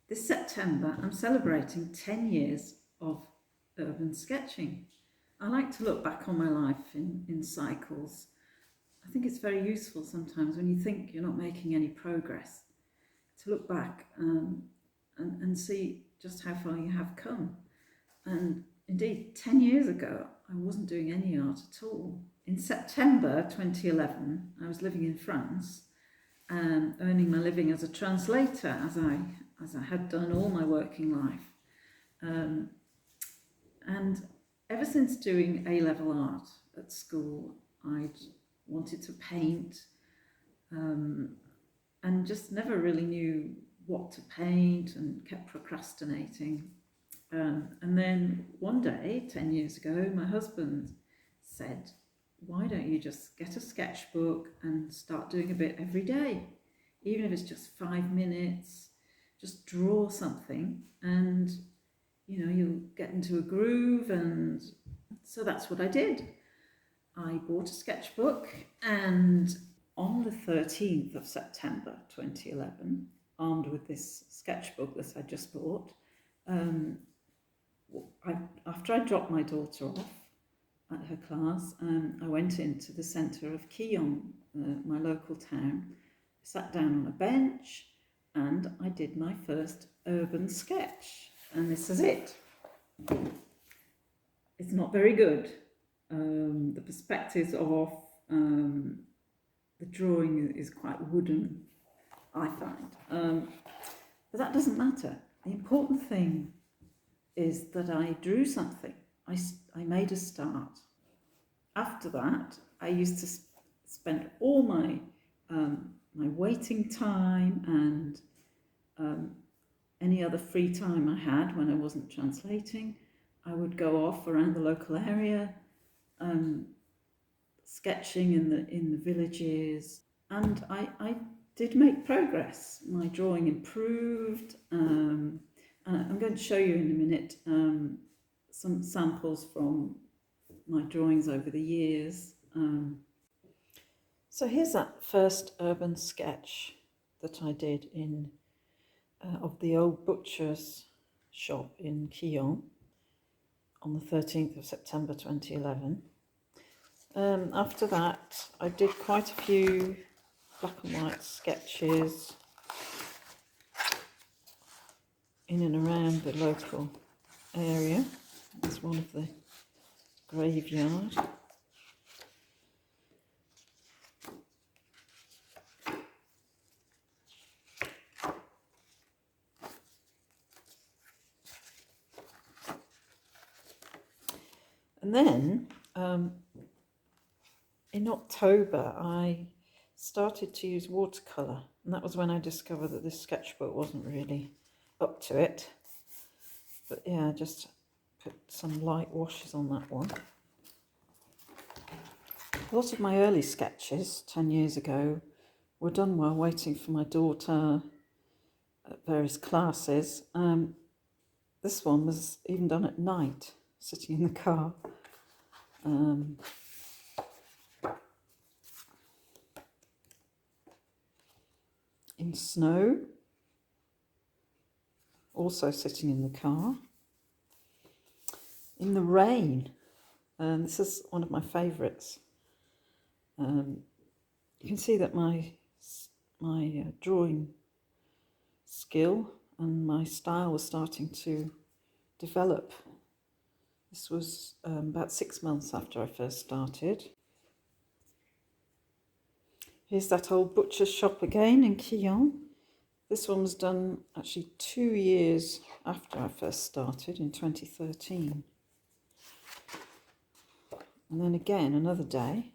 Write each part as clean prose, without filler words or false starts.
This September, I'm celebrating 10 years of urban sketching. I like to look back on my life in cycles. I think it's very useful sometimes when you think you're not making any progress to look back and see just how far you have come. And indeed, 10 years ago, I wasn't doing any art at all. In September 2011, I was living in France and earning my living as a translator, as I had done all my working life. And ever since doing A-level art at school, I'd wanted to paint and just never really knew what to paint and kept procrastinating. And then one day, 10 years ago, my husband said, why don't you just get a sketchbook and start doing a bit every day? Even if it's just 5 minutes, just draw something and, you'll get into a groove. And so that's what I did. I bought a sketchbook, and on the 13th of September 2011, armed with this sketchbook that I just bought, after I dropped my daughter off at her class, I went into the centre of Quillon, my local town, sat down on a bench, and I did my first urban sketch. And this is it. It's not very good. The perspective's off. The drawing is quite wooden, I find. But that doesn't matter. The important thing is that I drew something. I made a start. After that, I used to spend all my waiting time and any other free time I had when I wasn't translating. I would go off around the local area, sketching in the villages, and I did make progress. My drawing improved. I'm going to show you in a minute some samples from my drawings over the years. So here's that first urban sketch that I did of the old butcher's shop in Quillon on the 13th of September 2011. After that, I did quite a few black and white sketches in and around the local area. That's one of the graveyard. And then in October, I started to use watercolour, and that was when I discovered that this sketchbook wasn't really up to it. But yeah, just put some light washes on that one. A lot of my early sketches 10 years ago were done while waiting for my daughter at various classes. This one was even done at night, sitting in the car. In snow, also sitting in the car. In the rain, this is one of my favourites. You can see that my drawing skill and my style was starting to develop. This was about 6 months after I first started. Here's that old butcher's shop again in Quillon. This one was done actually 2 years after I first started in 2013. And then again, another day,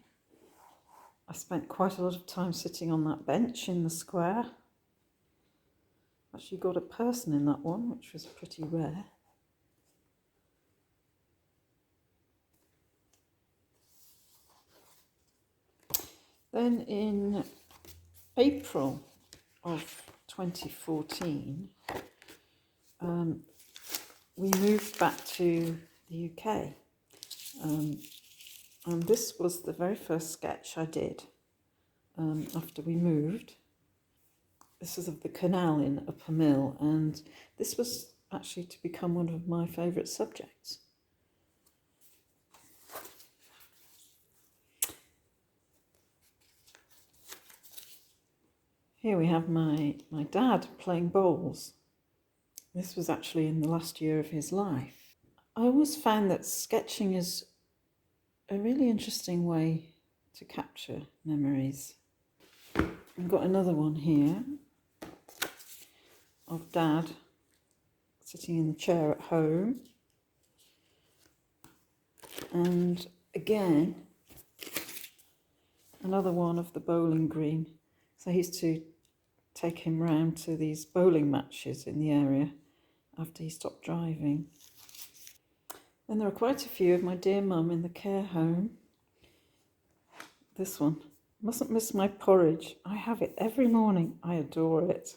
I spent quite a lot of time sitting on that bench in the square. Actually got a person in that one, which was pretty rare. Then in April of 2014, we moved back to the UK. And this was the very first sketch I did after we moved. This is of the canal in Upper Mill, and this was actually to become one of my favourite subjects. Here we have my dad playing bowls. This was actually in the last year of his life. I always found that sketching is a really interesting way to capture memories. I've got another one here of Dad sitting in the chair at home. And again, another one of the bowling green. So I used to take him round to these bowling matches in the area after he stopped driving. Then there are quite a few of my dear mum in the care home. This one, mustn't miss my porridge. I have it every morning. I adore it.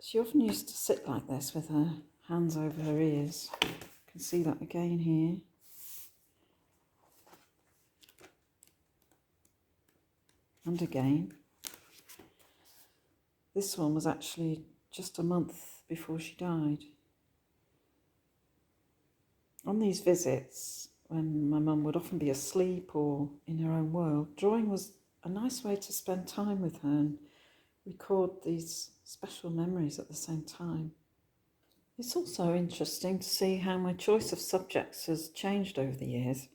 She often used to sit like this with her hands over her ears. You can see that again here. And again. This one was actually just a month before she died. On these visits, when my mum would often be asleep or in her own world, drawing was a nice way to spend time with her and record these special memories at the same time. It's also interesting to see how my choice of subjects has changed over the years.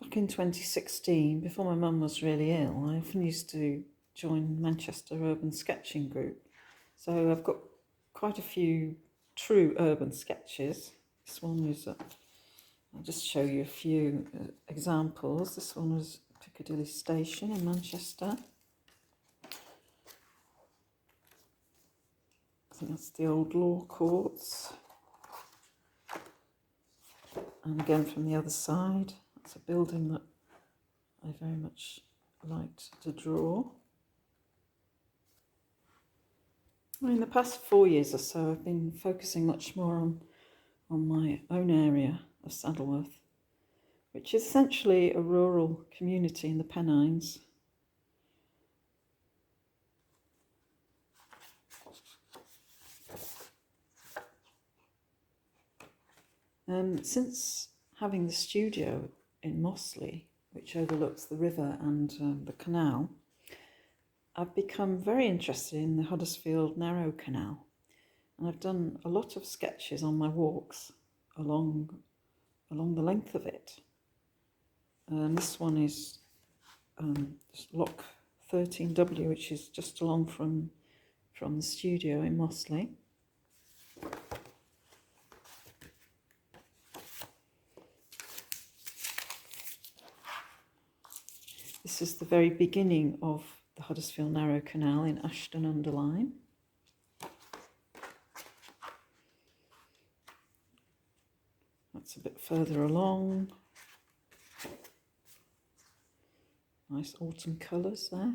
Back in 2016, before my mum was really ill, I often used to join Manchester Urban Sketching Group. So I've got quite a few true urban sketches. This one is, I'll just show you a few examples. This one was Piccadilly Station in Manchester. I think that's the old law courts. And again from the other side, it's a building that I very much liked to draw. Well, in the past 4 years or so, I've been focusing much more on my own area of Saddleworth, which is essentially a rural community in the Pennines. Since having the studio in Mossley, which overlooks the river and the canal, I've become very interested in the Huddersfield Narrow Canal, and I've done a lot of sketches on my walks along the length of it. This one is Lock 13W, which is just along from the studio in Mossley. This is the very beginning of the Huddersfield Narrow Canal in Ashton-under-Lyne. That's a bit further along. Nice autumn colours there.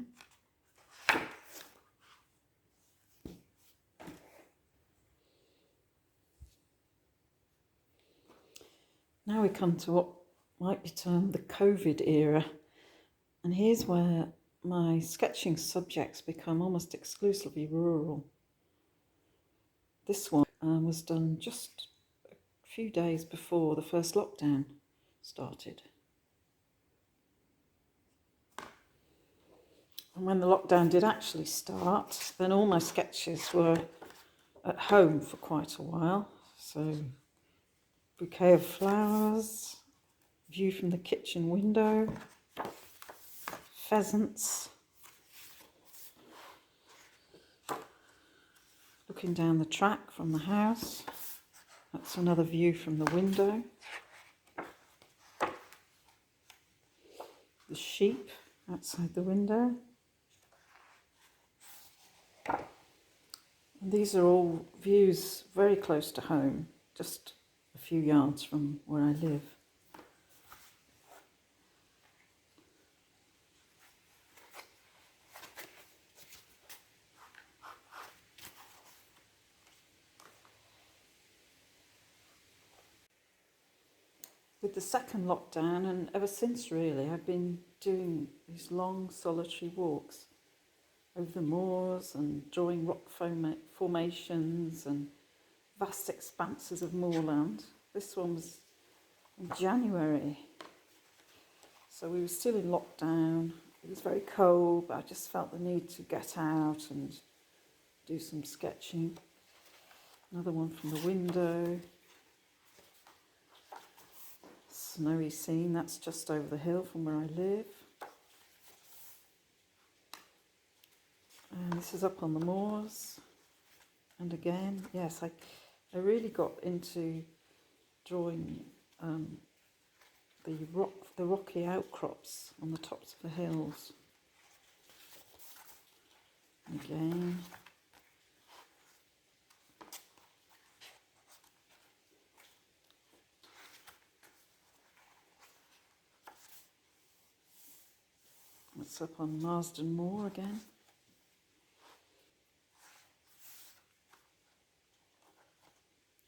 Now we come to what might be termed the COVID era, and here's where my sketching subjects become almost exclusively rural. This one was done just a few days before the first lockdown started. And when the lockdown did actually start, then all my sketches were at home for quite a while. So, bouquet of flowers, view from the kitchen window, pheasants, looking down the track from the house. That's another view from the window. The sheep outside the window. And these are all views very close to home, just a few yards from where I live. With the second lockdown, and ever since really, I've been doing these long solitary walks over the moors and drawing rock formations and vast expanses of moorland. This one was in January, so we were still in lockdown. It was very cold, but I just felt the need to get out and do some sketching. Another one from the window. Snowy scene, that's just over the hill from where I live. And this is up on the moors. And again, yes, I really got into drawing the rocky outcrops on the tops of the hills. And again. It's up on Marsden Moor again.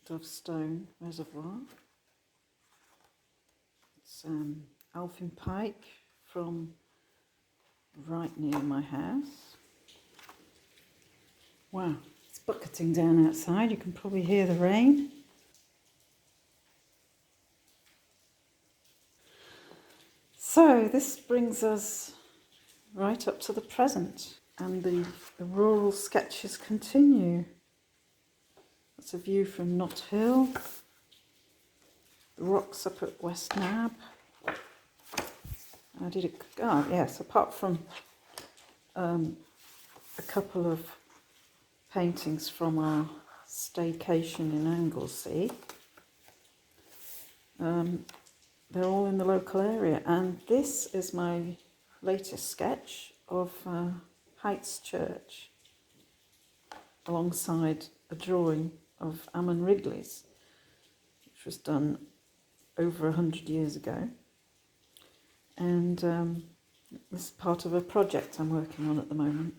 Dovestone Reservoir. It's Alphin Pike from right near my house. Wow, it's bucketing down outside. You can probably hear the rain. So this brings us right up to the present, and the rural sketches continue. That's a view from Knott Hill, the rocks up at West Nab. I did apart from a couple of paintings from our staycation in Anglesey, they're all in the local area, and this is my latest sketch of Heights Church, alongside a drawing of Ammon Wrigley's, which was done over 100 years ago. And this is part of a project I'm working on at the moment,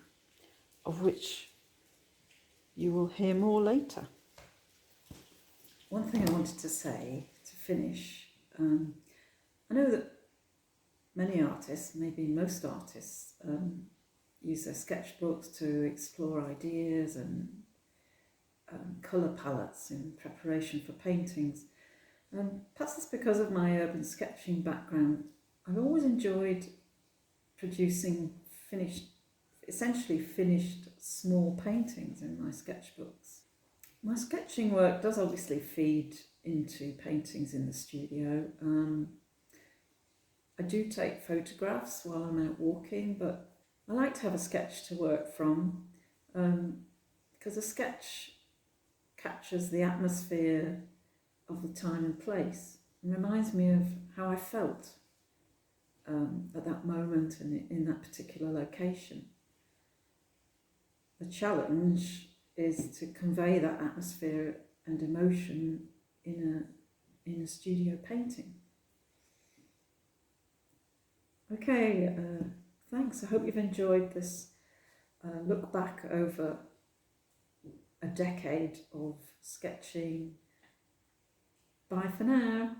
of which you will hear more later. One thing I wanted to say to finish, I know that many artists, maybe most artists, use their sketchbooks to explore ideas and colour palettes in preparation for paintings. Perhaps it's because of my urban sketching background. I've always enjoyed producing essentially finished small paintings in my sketchbooks. My sketching work does obviously feed into paintings in the studio. I do take photographs while I'm out walking, but I like to have a sketch to work from, because a sketch captures the atmosphere of the time and place and reminds me of how I felt at that moment and in that particular location. The challenge is to convey that atmosphere and emotion in a studio painting. Okay, thanks. I hope you've enjoyed this look back over a decade of sketching. Bye for now.